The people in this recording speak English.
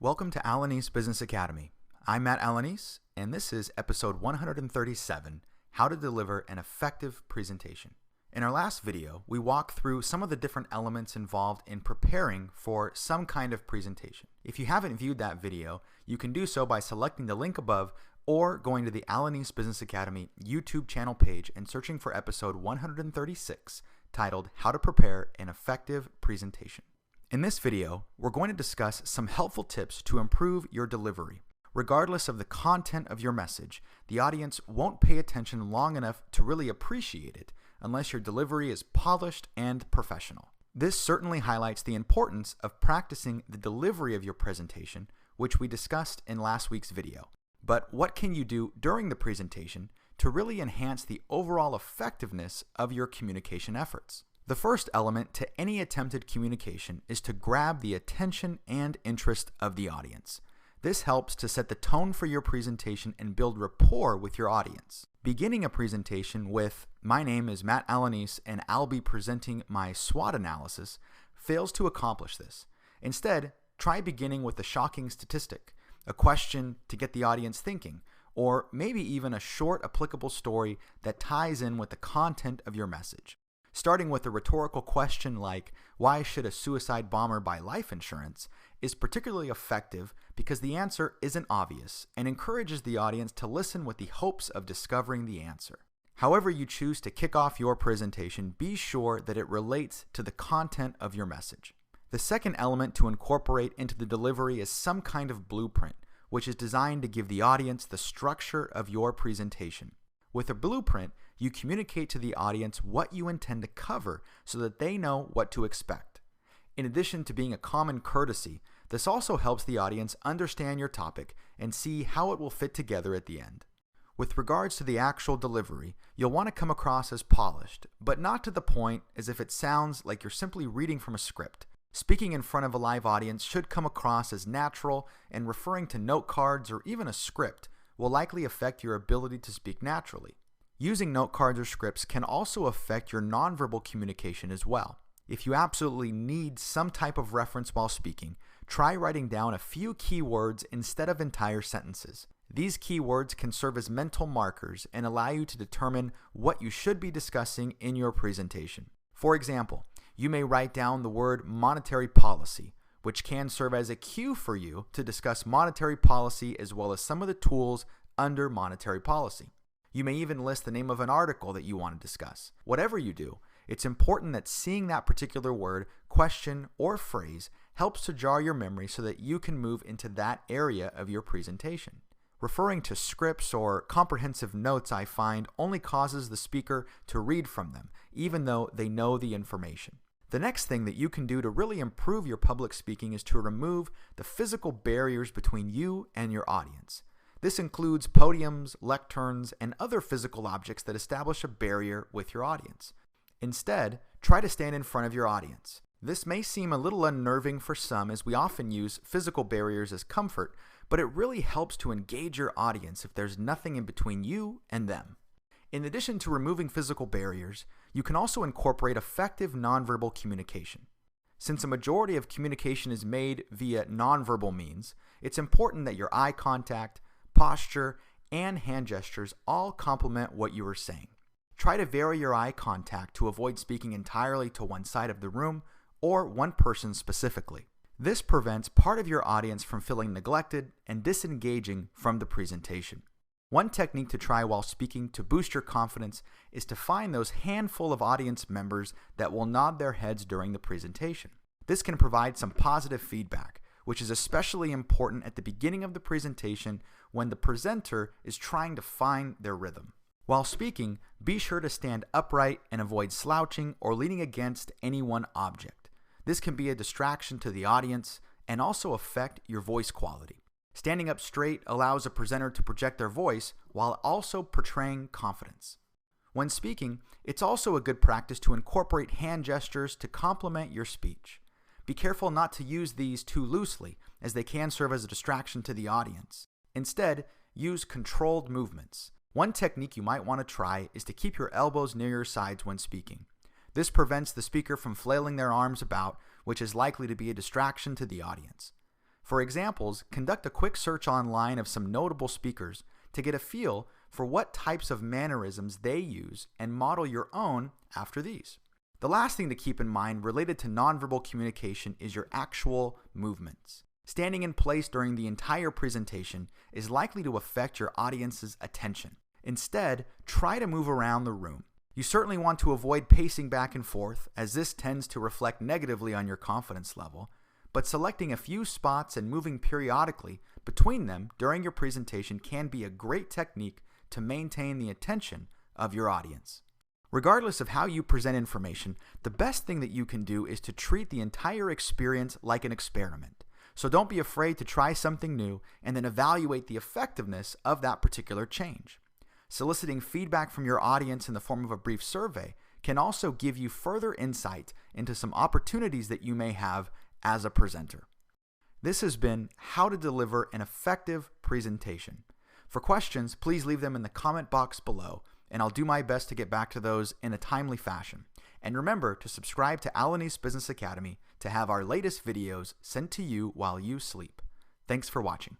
Welcome to Alanis Business Academy. I'm Matt Alanis, and this is episode 137, How to Deliver an Effective Presentation. In our last video, we walked through some of the different elements involved in preparing for some kind of presentation. If you haven't viewed that video, you can do so by selecting the link above or going to the Alanis Business Academy YouTube channel page and searching for episode 136, titled How to Prepare an Effective Presentation. In this video, we're going to discuss some helpful tips to improve your delivery. Regardless of the content of your message, the audience won't pay attention long enough to really appreciate it unless your delivery is polished and professional. This certainly highlights the importance of practicing the delivery of your presentation, which we discussed in last week's video. But what can you do during the presentation to really enhance the overall effectiveness of your communication efforts? The first element to any attempted communication is to grab the attention and interest of the audience. This helps to set the tone for your presentation and build rapport with your audience. Beginning a presentation with, "My name is Matt Alanis and I'll be presenting my SWOT analysis," fails to accomplish this. Instead, try beginning with a shocking statistic, a question to get the audience thinking, or maybe even a short applicable story that ties in with the content of your message. Starting with a rhetorical question like, "Why should a suicide bomber buy life insurance?" is particularly effective because the answer isn't obvious and encourages the audience to listen with the hopes of discovering the answer. However you choose to kick off your presentation, be sure that it relates to the content of your message. The second element to incorporate into the delivery is some kind of blueprint, which is designed to give the audience the structure of your presentation. With a blueprint, you communicate to the audience what you intend to cover so that they know what to expect. In addition to being a common courtesy, this also helps the audience understand your topic and see how it will fit together at the end. With regards to the actual delivery, you'll want to come across as polished, but not to the point as if it sounds like you're simply reading from a script. Speaking in front of a live audience should come across as natural, and referring to note cards or even a script will likely affect your ability to speak naturally. Using note cards or scripts can also affect your nonverbal communication as well. If you absolutely need some type of reference while speaking, try writing down a few key words instead of entire sentences. These key words can serve as mental markers and allow you to determine what you should be discussing in your presentation. For example, you may write down the word monetary policy, which can serve as a cue for you to discuss monetary policy as well as some of the tools under monetary policy. You may even list the name of an article that you want to discuss. Whatever you do, it's important that seeing that particular word, question, or phrase helps to jar your memory so that you can move into that area of your presentation. Referring to scripts or comprehensive notes, I find, only causes the speaker to read from them, even though they know the information. The next thing that you can do to really improve your public speaking is to remove the physical barriers between you and your audience. This includes podiums, lecterns, and other physical objects that establish a barrier with your audience. Instead, try to stand in front of your audience. This may seem a little unnerving for some, as we often use physical barriers as comfort, but it really helps to engage your audience if there's nothing in between you and them. In addition to removing physical barriers, you can also incorporate effective nonverbal communication. Since a majority of communication is made via nonverbal means, it's important that your eye contact, posture, and hand gestures all complement what you are saying. Try to vary your eye contact to avoid speaking entirely to one side of the room or one person specifically. This prevents part of your audience from feeling neglected and disengaging from the presentation. One technique to try while speaking to boost your confidence is to find those handful of audience members that will nod their heads during the presentation. This can provide some positive feedback, which is especially important at the beginning of the presentation when the presenter is trying to find their rhythm. While speaking, be sure to stand upright and avoid slouching or leaning against any one object. This can be a distraction to the audience and also affect your voice quality. Standing up straight allows a presenter to project their voice while also portraying confidence. When speaking, it's also a good practice to incorporate hand gestures to complement your speech. Be careful not to use these too loosely, as they can serve as a distraction to the audience. Instead, use controlled movements. One technique you might want to try is to keep your elbows near your sides when speaking. This prevents the speaker from flailing their arms about, which is likely to be a distraction to the audience. For examples, conduct a quick search online of some notable speakers to get a feel for what types of mannerisms they use and model your own after these. The last thing to keep in mind related to nonverbal communication is your actual movements. Standing in place during the entire presentation is likely to affect your audience's attention. Instead, try to move around the room. You certainly want to avoid pacing back and forth, as this tends to reflect negatively on your confidence level, but selecting a few spots and moving periodically between them during your presentation can be a great technique to maintain the attention of your audience. Regardless of how you present information, the best thing that you can do is to treat the entire experience like an experiment. So don't be afraid to try something new and then evaluate the effectiveness of that particular change. Soliciting feedback from your audience in the form of a brief survey can also give you further insight into some opportunities that you may have as a presenter. This has been How to Deliver an Effective Presentation. For questions, please leave them in the comment box below, and I'll do my best to get back to those in a timely fashion. And remember to subscribe to Alanis Business Academy to have our latest videos sent to you while you sleep. Thanks for watching.